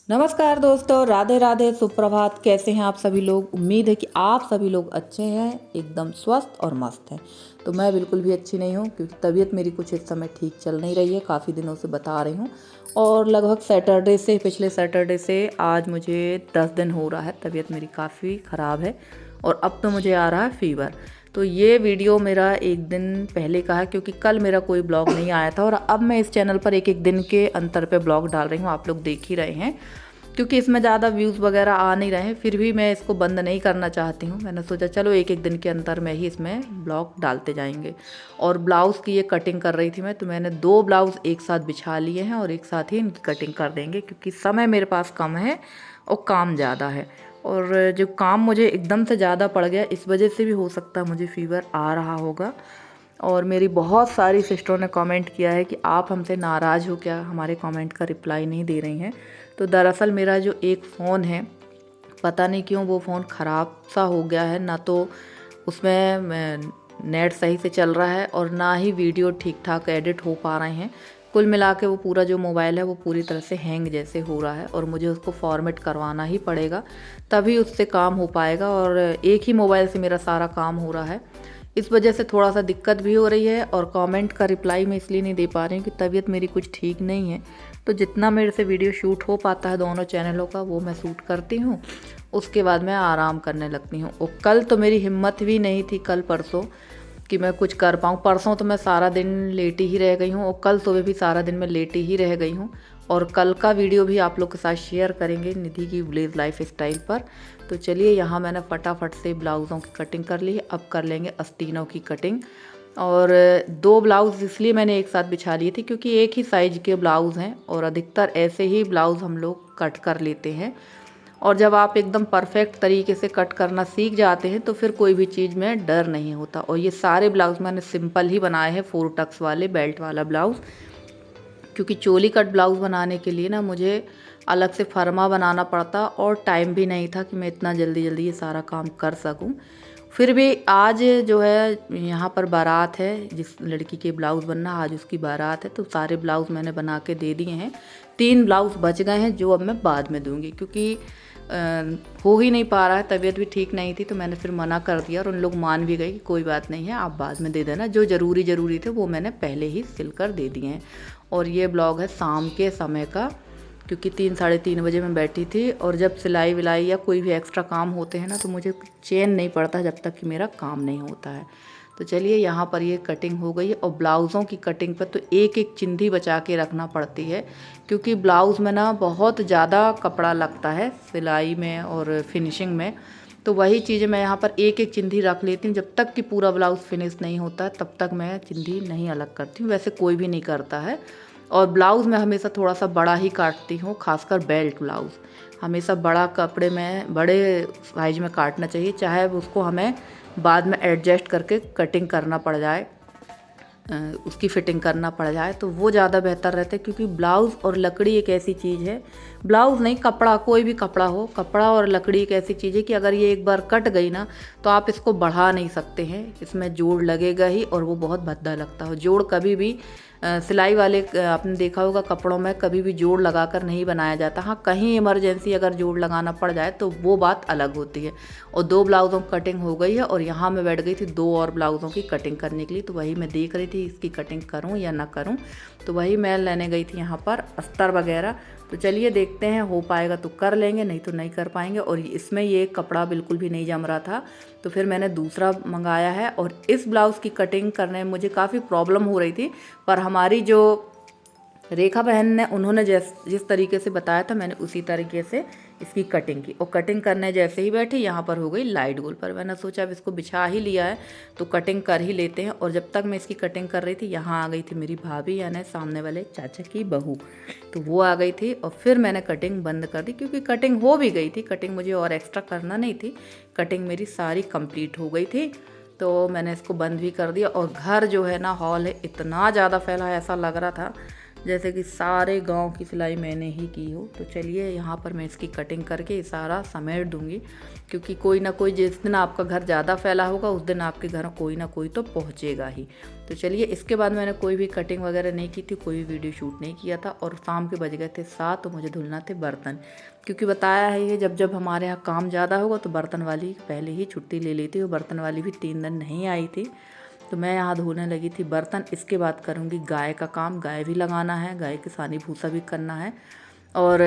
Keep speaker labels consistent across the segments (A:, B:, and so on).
A: नमस्कार दोस्तों, राधे राधे, सुप्रभात। कैसे हैं आप सभी लोग? उम्मीद है कि आप सभी लोग अच्छे हैं, एकदम स्वस्थ और मस्त हैं। तो मैं बिल्कुल भी अच्छी नहीं हूँ क्योंकि तबीयत मेरी कुछ इस समय ठीक चल नहीं रही है, काफ़ी दिनों से बता रही हूँ। और लगभग पिछले सैटरडे से आज मुझे 10 दिन हो रहा है, तबीयत मेरी काफ़ी ख़राब है और अब तो मुझे आ रहा है फ़ीवर। तो ये वीडियो मेरा एक दिन पहले का है क्योंकि कल मेरा कोई ब्लॉग नहीं आया था और अब मैं इस चैनल पर एक एक दिन के अंतर पे ब्लॉग डाल रही हूँ, आप लोग देख ही रहे हैं। क्योंकि इसमें ज़्यादा व्यूज़ वगैरह आ नहीं रहे हैं, फिर भी मैं इसको बंद नहीं करना चाहती हूँ। मैंने सोचा चलो एक एक दिन के अंतर में ही इसमें ब्लॉग डालते जाएंगे। और ब्लाउज़ की ये कटिंग कर रही थी मैं, तो मैंने 2 ब्लाउज़ एक साथ बिछा लिए हैं और एक साथ ही इनकी कटिंग कर देंगे क्योंकि समय मेरे पास कम है और काम ज़्यादा है। और जो काम मुझे एकदम से ज़्यादा पड़ गया, इस वजह से भी हो सकता है मुझे फ़ीवर आ रहा होगा। और मेरी बहुत सारी सिस्टरों ने कमेंट किया है कि आप हमसे नाराज़ हो क्या, हमारे कमेंट का रिप्लाई नहीं दे रही हैं। तो दरअसल मेरा जो एक फ़ोन है, पता नहीं क्यों वो फ़ोन ख़राब सा हो गया है। ना तो उसमें नेट सही से चल रहा है और ना ही वीडियो ठीक ठाक एडिट हो पा रहे हैं। कुल मिला के वो पूरा जो मोबाइल है वो पूरी तरह से हैंग जैसे हो रहा है और मुझे उसको फॉर्मेट करवाना ही पड़ेगा, तभी उससे काम हो पाएगा। और एक ही मोबाइल से मेरा सारा काम हो रहा है, इस वजह से थोड़ा सा दिक्कत भी हो रही है। और कमेंट का रिप्लाई मैं इसलिए नहीं दे पा रही हूँ कि तबीयत मेरी कुछ ठीक नहीं है। तो जितना मेरे से वीडियो शूट हो पाता है दोनों चैनलों का, वो मैं शूट करती हूँ, उसके बाद मैं आराम करने लगती हूँ। और कल तो मेरी हिम्मत भी नहीं थी, कल परसों, कि मैं कुछ कर पाऊँ। परसों तो मैं सारा दिन लेटी ही रह गई हूँ और कल सुबह भी सारा दिन मैं लेटी ही रह गई हूँ। और कल का वीडियो भी आप लोग के साथ शेयर करेंगे निधि की विलेज लाइफ स्टाइल पर। तो चलिए, यहाँ मैंने फटाफट से ब्लाउज़ों की कटिंग कर ली है, अब कर लेंगे आस्तीनों की कटिंग। और 2 ब्लाउज़ इसलिए मैंने एक साथ बिछा लिए थे क्योंकि एक ही साइज़ के ब्लाउज़ हैं और अधिकतर ऐसे ही ब्लाउज़ हम लोग कट कर लेते हैं। और जब आप एकदम परफेक्ट तरीके से कट करना सीख जाते हैं तो फिर कोई भी चीज़ में डर नहीं होता। और ये सारे ब्लाउज़ मैंने सिंपल ही बनाए हैं, 4 टक्स वाले बेल्ट वाला ब्लाउज़, क्योंकि चोली कट ब्लाउज़ बनाने के लिए ना मुझे अलग से फरमा बनाना पड़ता और टाइम भी नहीं था कि मैं इतना जल्दी जल्दी ये सारा काम कर सकूं। फिर भी आज जो है यहाँ पर बारात है, जिस लड़की के ब्लाउज़ बनना आज उसकी बारात है, तो सारे ब्लाउज़ मैंने बना के दे दिए हैं। 3 ब्लाउज़ बच गए हैं जो अब मैं बाद में दूँगी क्योंकि हो ही नहीं पा रहा है, तबीयत भी ठीक नहीं थी। तो मैंने फिर मना कर दिया और उन लोग मान भी गए कि कोई बात नहीं है, आप बाद में दे देना। जो ज़रूरी थे वो मैंने पहले ही सिल कर दे दिए हैं। और ये ब्लॉग है शाम के समय का, क्योंकि 3 साढ़े 3 बजे मैं बैठी थी। और जब सिलाई विलाई या कोई भी एक्स्ट्रा काम होते हैं ना, तो मुझे चैन नहीं पड़ता जब तक कि मेरा काम नहीं होता है। तो चलिए, यहाँ पर ये कटिंग हो गई है। और ब्लाउज़ों की कटिंग पर तो एक एक चिंधी बचा के रखना पड़ती है क्योंकि ब्लाउज़ में ना बहुत ज़्यादा कपड़ा लगता है सिलाई में और फिनिशिंग में। तो वही चीज़ें मैं यहाँ पर एक एक चिंधी रख लेती हूँ, जब तक कि पूरा ब्लाउज़ फिनिश नहीं होता तब तक मैं चिंधी नहीं अलग करती हूँ। वैसे कोई भी नहीं करता है। और ब्लाउज़ मैं हमेशा थोड़ा सा बड़ा ही काटती हूँ, खासकर बेल्ट ब्लाउज़ हमेशा बड़ा कपड़े में बड़े साइज में काटना चाहिए, चाहे उसको हमें बाद में एडजस्ट करके कटिंग करना पड़ जाए, उसकी फ़िटिंग करना पड़ जाए, तो वो ज़्यादा बेहतर रहता है। क्योंकि ब्लाउज़ और लकड़ी एक ऐसी चीज़ है, ब्लाउज़ नहीं, कपड़ा, कोई भी कपड़ा हो, कपड़ा और लकड़ी एक ऐसी चीज़ है कि अगर ये एक बार कट गई ना तो आप इसको बढ़ा नहीं सकते हैं, इसमें जोड़ लगेगा ही और वो बहुत भद्दा लगता है। जोड़ कभी भी सिलाई वाले आपने देखा होगा कपड़ों में कभी भी जोड़ लगाकर नहीं बनाया जाता। हाँ, कहीं इमरजेंसी अगर जोड़ लगाना पड़ जाए तो वो बात अलग होती है। और 2 ब्लाउज़ों की कटिंग हो गई है और यहाँ मैं बैठ गई थी 2 और ब्लाउज़ों की कटिंग करने के लिए। तो वही मैं देख रही थी इसकी कटिंग करूँ या ना करूँ, तो वही मैं लेने गई थी यहाँ पर अस्तर वगैरह। तो चलिए देखते हैं, हो पाएगा तो कर लेंगे, नहीं तो नहीं कर पाएंगे। और इसमें ये कपड़ा बिल्कुल भी नहीं जम रहा था, तो फिर मैंने दूसरा मंगाया है। और इस ब्लाउज़ की कटिंग करने में मुझे काफ़ी प्रॉब्लम हो रही थी, पर हमारी जो रेखा बहन ने, उन्होंने जिस तरीके से बताया था मैंने उसी तरीके से इसकी कटिंग की। और कटिंग करने जैसे ही बैठी, यहाँ पर हो गई लाइट गोल पर। मैंने सोचा अब इसको बिछा ही लिया है तो कटिंग कर ही लेते हैं। और जब तक मैं इसकी कटिंग कर रही थी, यहाँ आ गई थी मेरी भाभी, यानी सामने वाले चाचा की बहू। तो वो आ गई थी और फिर मैंने कटिंग बंद कर दी क्योंकि कटिंग हो भी गई थी, कटिंग मुझे और एक्स्ट्रा करना नहीं थी, कटिंग मेरी सारी कंप्लीट हो गई थी। तो मैंने इसको बंद भी कर दिया। और घर जो है ना, हॉल है, इतना ज़्यादा फैला है, ऐसा लग रहा था जैसे कि सारे गांव की सिलाई मैंने ही की हो। तो चलिए यहाँ पर मैं इसकी कटिंग करके सारा समेट दूंगी, क्योंकि कोई ना कोई, जिस दिन आपका घर ज़्यादा फैला होगा उस दिन आपके घर कोई ना कोई तो पहुँचेगा ही। तो चलिए, इसके बाद मैंने कोई भी कटिंग वगैरह नहीं की थी, कोई भी वीडियो शूट नहीं किया था। और शाम के बज गए थे 7, तो मुझे धुलना थे बर्तन, क्योंकि बताया है ये जब जब हमारे यहाँ काम ज़्यादा होगा तो बर्तन वाली पहले ही छुट्टी ले लेती है। और बर्तन वाली भी 3 दिन नहीं आई थी, तो मैं यहाँ धोने लगी थी बर्तन। इसके बाद करूँगी गाय का काम, गाय भी लगाना है, गाय के सानी भूसा भी करना है। और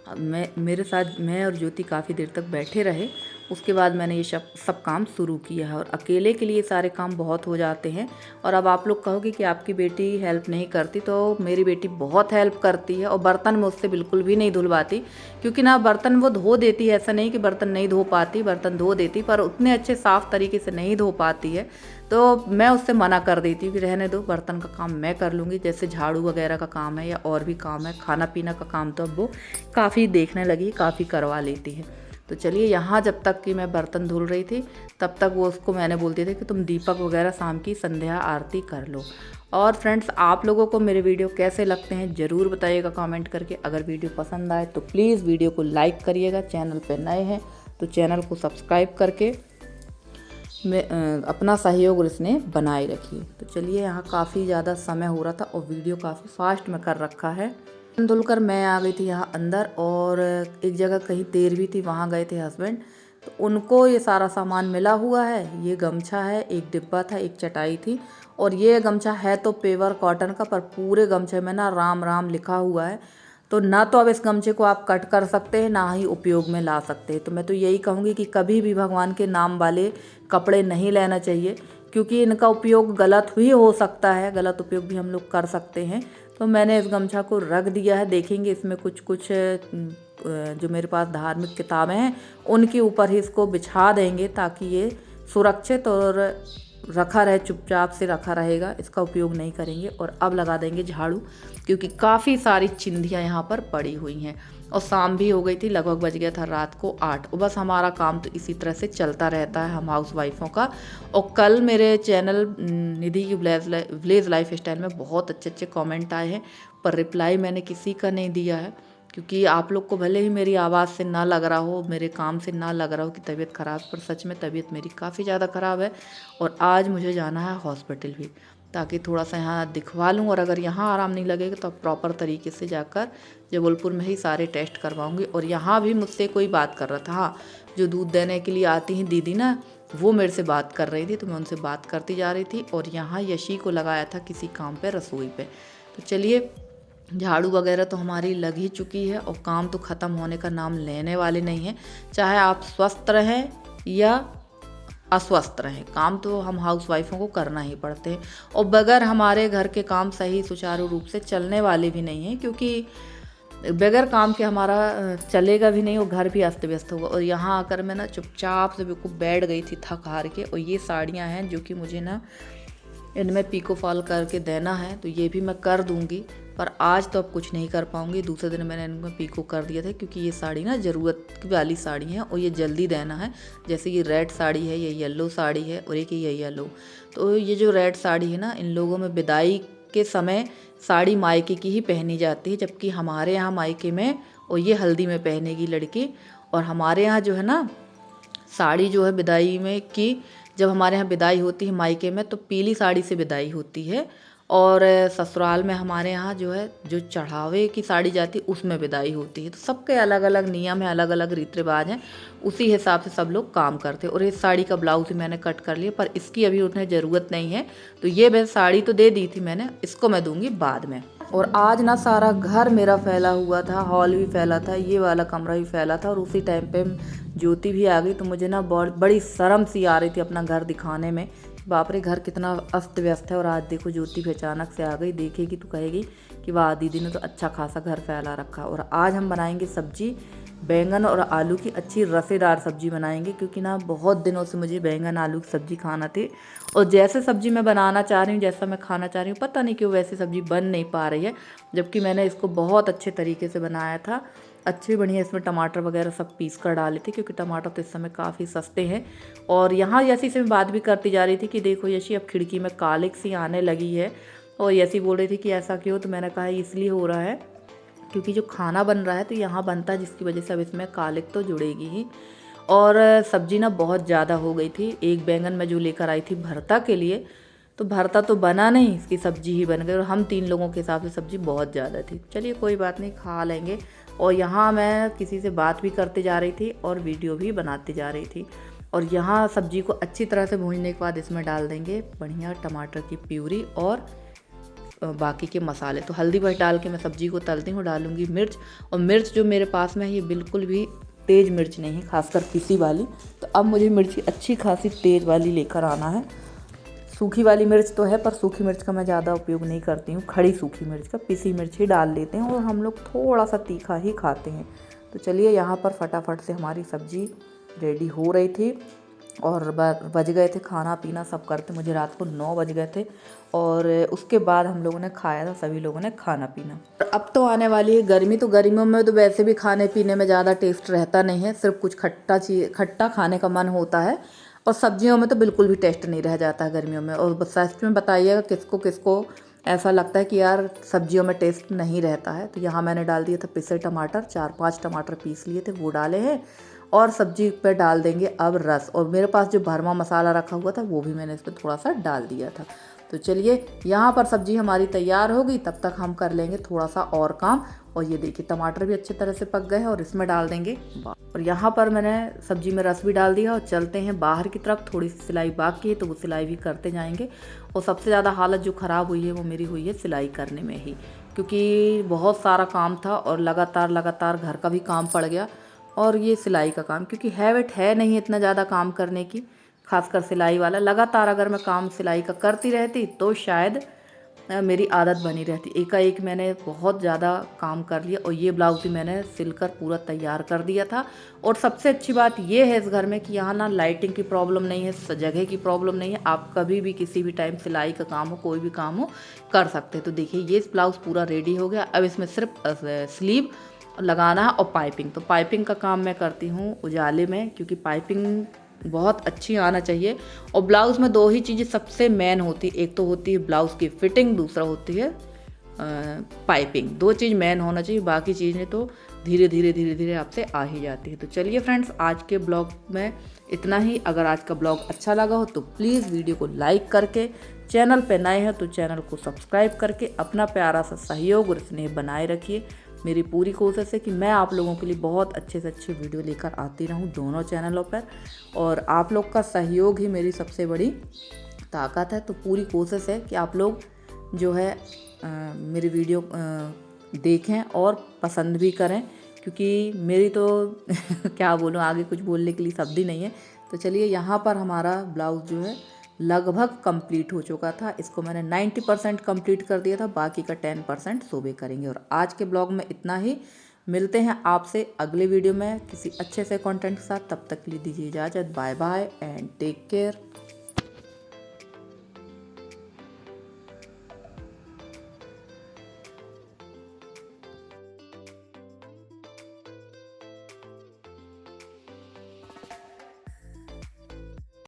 A: मेरे साथ मैं और ज्योति काफ़ी देर तक बैठे रहे। उसके बाद मैंने ये सब काम शुरू किया है। और अकेले के लिए सारे काम बहुत हो जाते हैं। और अब आप लोग कहोगे कि आपकी बेटी हेल्प नहीं करती, तो मेरी बेटी बहुत हेल्प करती है। और बर्तन में उससे बिल्कुल भी नहीं धुलवाती, क्योंकि ना बर्तन वो धो देती है, ऐसा नहीं कि बर्तन नहीं धो पाती, बर्तन धो देती, पर उतने अच्छे साफ़ तरीके से नहीं धो पाती है। तो मैं उससे मना कर देती हूँ कि रहने दो, बर्तन का काम मैं कर लूँगी। जैसे झाड़ू वगैरह का काम है या और भी काम है, खाना पीना का काम तो अब वो काफ़ी देखने लगी, काफ़ी करवा लेती है। तो चलिए, यहाँ जब तक कि मैं बर्तन धुल रही थी तब तक वो उसको मैंने बोलती थी कि तुम दीपक वगैरह शाम की संध्या आरती कर लो। और फ्रेंड्स, आप लोगों को मेरे वीडियो कैसे लगते हैं ज़रूर बताइएगा कमेंट करके। अगर वीडियो पसंद आए तो प्लीज़ वीडियो को लाइक करिएगा। चैनल पे नए हैं तो चैनल को सब्सक्राइब करके अपना सहयोग इसने बनाए रखिए। तो चलिए, यहाँ काफ़ी ज़्यादा समय हो रहा था और वीडियो काफ़ी फास्ट में कर रखा है। धुलकर मैं आ गई थी यहाँ अंदर, और एक जगह कहीं देर भी थी, वहाँ गए थे हस्बैंड। तो उनको ये सारा सामान मिला हुआ है। ये गमछा है, एक डिब्बा था, एक चटाई थी। और ये गमछा है तो पेवर कॉटन का, पर पूरे गमछे में ना राम राम लिखा हुआ है। तो ना तो अब इस गमछे को आप कट कर सकते हैं, ना ही उपयोग में ला सकते हैं। तो मैं तो यही कहूँगी कि कभी भी भगवान के नाम वाले कपड़े नहीं लेना चाहिए, क्योंकि इनका उपयोग गलत ही हो सकता है, गलत उपयोग भी हम लोग कर सकते हैं। तो मैंने इस गमछा को रख दिया है। देखेंगे इसमें कुछ जो मेरे पास धार्मिक किताबें हैं उनके ऊपर ही इसको बिछा देंगे, ताकि ये सुरक्षित और रखा रहे, चुपचाप से रखा रहेगा, इसका उपयोग नहीं करेंगे। और अब लगा देंगे झाड़ू, क्योंकि काफ़ी सारी चिंधियाँ यहाँ पर पड़ी हुई हैं। और शाम भी हो गई थी, लगभग बज गया था रात को 8। और बस हमारा काम तो इसी तरह से चलता रहता है हम हाउस वाइफों का। और कल मेरे चैनल निधि की विलेज लाइफ स्टाइल में बहुत अच्छे अच्छे कमेंट आए हैं, पर रिप्लाई मैंने किसी का नहीं दिया है, क्योंकि आप लोग को भले ही मेरी आवाज़ से ना लग रहा हो, मेरे काम से ना लग रहा हो कि तबीयत ख़राब, पर सच में तबीयत मेरी काफ़ी ज़्यादा ख़राब है। और आज मुझे जाना है हॉस्पिटल भी, ताकि थोड़ा सा यहाँ दिखवा लूँ। और अगर यहाँ आराम नहीं लगेगा तो प्रॉपर तरीके से जाकर जबलपुर में ही सारे टेस्ट करवाऊँगी। और यहाँ भी मुझसे कोई बात कर रहा था, हाँ, जो दूध देने के लिए आती हैं दीदी ना, वो मेरे से बात कर रही थी, तो मैं उनसे बात करती जा रही थी। और यहाँ यशी को लगाया था किसी काम पे, रसोई पे। तो चलिए, झाड़ू वगैरह तो हमारी लग ही चुकी है, और काम तो ख़त्म होने का नाम लेने वाले नहीं है। चाहे आप स्वस्थ रहें या अस्वस्थ रहें, काम तो हम हाउस वाइफों को करना ही पड़ते हैं। और बगैर हमारे घर के काम सही सुचारू रूप से चलने वाले भी नहीं हैं, क्योंकि बगैर काम के हमारा चलेगा भी नहीं और घर भी अस्त व्यस्त होगा। और यहाँ आकर मैं ना चुपचाप से बिल्कुल बैठ गई थी थक हार के। और ये साड़ियाँ हैं जो कि मुझे ना इनमें पीको फॉल करके देना है, तो ये भी मैं कर दूंगी। पर आज तो अब कुछ नहीं कर पाऊंगी। दूसरे दिन मैंने इनमें पीको कर दिया था, क्योंकि ये साड़ी ना ज़रूरत वाली साड़ी है और ये जल्दी देना है। जैसे ये रेड साड़ी है, ये येलो साड़ी है, और एक ये येलो। तो ये जो रेड साड़ी है ना, इन लोगों में विदाई के समय साड़ी मायके की ही पहनी जाती है, जबकि हमारे यहाँ मायके में, और ये हल्दी में पहनेगी लड़की। और हमारे यहाँ जो है ना, साड़ी जो है विदाई में की, जब हमारे यहाँ विदाई होती है मायके में, तो पीली साड़ी से विदाई होती है। और ससुराल में हमारे यहाँ जो है, जो चढ़ावे की साड़ी जाती है उसमें विदाई होती है। तो सबके अलग अलग नियम है, अलग अलग रीति रिवाज हैं, उसी हिसाब से सब लोग काम करते हैं। और इस साड़ी का ब्लाउज भी मैंने कट कर लिया, पर इसकी अभी उन्हें ज़रूरत नहीं है। तो ये मैं साड़ी तो दे दी थी मैंने, इसको मैं दूंगी बाद में। और आज ना सारा घर मेरा फैला हुआ था, हॉल भी फैला था, ये वाला कमरा भी फैला था। और उसी टाइम पे ज्योति भी आ गई, तो मुझे ना बड़ी शर्म सी आ रही थी अपना घर दिखाने में। बाप रे, घर कितना अस्त व्यस्त है। और आज देखो, ज्योति भी अचानक से आ गई, देखेगी तो कहेगी कि वाह, दीदी ने तो अच्छा खासा घर फैला रखा। और आज हम बनाएंगे सब्जी, बैंगन और आलू की अच्छी रसेदार सब्जी बनाएंगे, क्योंकि ना बहुत दिनों से मुझे बैंगन आलू की सब्जी खाना थी। और जैसे सब्जी मैं बनाना चाह रही हूँ, जैसा मैं खाना चाह रही हूँ, पता नहीं क्यों वैसी सब्जी बन नहीं पा रही है, जबकि मैंने इसको बहुत अच्छे तरीके से बनाया था। अच्छे बढ़िया इसमें टमाटर वगैरह सब पीस कर डाले थे, क्योंकि टमाटर तो इस समय काफ़ी सस्ते हैं। और यहाँ यशी से मैं बात भी करती जा रही थी कि देखो यशी, अब खिड़की में कालिक सी आने लगी है, और यसी बोल रही थी कि ऐसा क्यों, तो मैंने कहा इसलिए हो रहा है क्योंकि जो खाना बन रहा है तो यहाँ बनता है, जिसकी वजह से अब इसमें कालिक तो जुड़ेगी ही। और सब्जी ना बहुत ज़्यादा हो गई थी। एक बैंगन मैं जो लेकर आई थी भरता के लिए, तो भरता तो बना नहीं, इसकी सब्जी ही बन गई। और हम 3 लोगों के हिसाब से सब्जी बहुत ज़्यादा थी। चलिए कोई बात नहीं, खा लेंगे। और यहाँ मैं किसी से बात भी करते जा रही थी और वीडियो भी बनाती जा रही थी। और यहाँ सब्जी को अच्छी तरह से भूनने के बाद इसमें डाल देंगे बढ़िया टमाटर की प्यूरी और बाकी के मसाले। तो हल्दी बस डाल के मैं सब्जी को तलती हूँ, डालूँगी मिर्च। और मिर्च जो मेरे पास में है ये बिल्कुल भी तेज़ मिर्च नहीं है, खासकर पीसी वाली। तो अब मुझे मिर्ची अच्छी खासी तेज़ वाली लेकर आना है। सूखी वाली मिर्च तो है, पर सूखी मिर्च का मैं ज़्यादा उपयोग नहीं करती हूँ, खड़ी सूखी मिर्च का पिसी मिर्च ही डाल लेते हैं। और हम लोग थोड़ा सा तीखा ही खाते हैं। तो चलिए यहाँ पर फटाफट से हमारी सब्जी रेडी हो रही थी और बज गए थे खाना पीना सब करते, मुझे रात को 9 बज गए थे। और उसके बाद हम लोगों ने खाया था, सभी लोगों ने खाना पीना। और अब तो आने वाली है गर्मी, तो गर्मियों में तो वैसे भी खाने पीने में ज़्यादा टेस्ट रहता नहीं है, सिर्फ कुछ खट्टा खाने का मन होता है। और सब्जियों में तो बिल्कुल भी टेस्ट नहीं रह जाता है गर्मियों में। और सच में बताइएगा किसको किसको ऐसा लगता है कि यार सब्जियों में टेस्ट नहीं रहता है। तो यहाँ मैंने डाल दिया था पिसे टमाटर, 4-5 टमाटर पीस लिए थे वो डाले हैं। और सब्जी पे डाल देंगे अब रस। और मेरे पास जो भरमा मसाला रखा हुआ था वो भी मैंने इस पर थोड़ा सा डाल दिया था। तो चलिए यहाँ पर सब्जी हमारी तैयार होगी, तब तक हम कर लेंगे थोड़ा सा और काम। और ये देखिए टमाटर भी अच्छी तरह से पक गए हैं और इसमें डाल देंगे। और यहाँ पर मैंने सब्जी में रस भी डाल दिया। और चलते हैं बाहर की तरफ, थोड़ी सी सिलाई बाकी है तो वो सिलाई भी करते जाएंगे। और सबसे ज़्यादा हालत जो ख़राब हुई है वो मेरी हुई है सिलाई करने में ही, क्योंकि बहुत सारा काम था और लगातार घर का भी काम पड़ गया और ये सिलाई का काम, क्योंकि हैबिट है नहीं इतना ज़्यादा काम करने की, खासकर सिलाई वाला। लगातार अगर मैं काम सिलाई का करती रहती तो शायद मेरी आदत बनी रहती। एकाएक मैंने बहुत ज़्यादा काम कर लिया और ये ब्लाउज़ भी मैंने सिलकर पूरा तैयार कर दिया था। और सबसे अच्छी बात ये है इस घर में कि यहाँ ना लाइटिंग की प्रॉब्लम नहीं है, जगह की प्रॉब्लम नहीं है। आप कभी भी किसी भी टाइम सिलाई का काम हो, कोई भी काम हो, कर सकते हैं। तो देखिए ये ब्लाउज़ पूरा रेडी हो गया। अब इसमें सिर्फ स्लीव लगाना है और पाइपिंग। तो पाइपिंग का काम मैं करती हूँ उजाले में, क्योंकि पाइपिंग बहुत अच्छी आना चाहिए। और ब्लाउज़ में 2 ही चीज़ें सबसे मेन होती है, एक तो होती है ब्लाउज़ की फिटिंग, दूसरा होती है पाइपिंग। 2 चीज़ मेन होना चाहिए, बाकी चीज़ें तो धीरे धीरे आपसे आ ही जाती है। तो चलिए फ्रेंड्स, आज के ब्लॉग में इतना ही। अगर आज का ब्लॉग अच्छा लगा हो तो प्लीज़ वीडियो को लाइक करके, चैनल पे नए हैं तो चैनल को सब्सक्राइब करके अपना प्यारा सा सहयोग और स्नेह बनाए रखिए। मेरी पूरी कोशिश है कि मैं आप लोगों के लिए बहुत अच्छे से अच्छे वीडियो लेकर आती रहूं दोनों चैनलों पर। और आप लोग का सहयोग ही मेरी सबसे बड़ी ताकत है। तो पूरी कोशिश है कि आप लोग जो है मेरी वीडियो देखें और पसंद भी करें, क्योंकि मेरी तो क्या बोलूं, आगे कुछ बोलने के लिए शब्द ही नहीं है। तो चलिए यहाँ पर हमारा ब्लाउज़ जो है लगभग कंप्लीट हो चुका था। इसको मैंने 90% कंप्लीट कर दिया था, बाकी का 10% सुबह करेंगे। और आज के ब्लॉग में इतना ही। मिलते हैं आपसे अगले वीडियो में किसी अच्छे से कंटेंट के साथ। तब तक के लिए दीजिए इजाज़त। Bye bye and take care.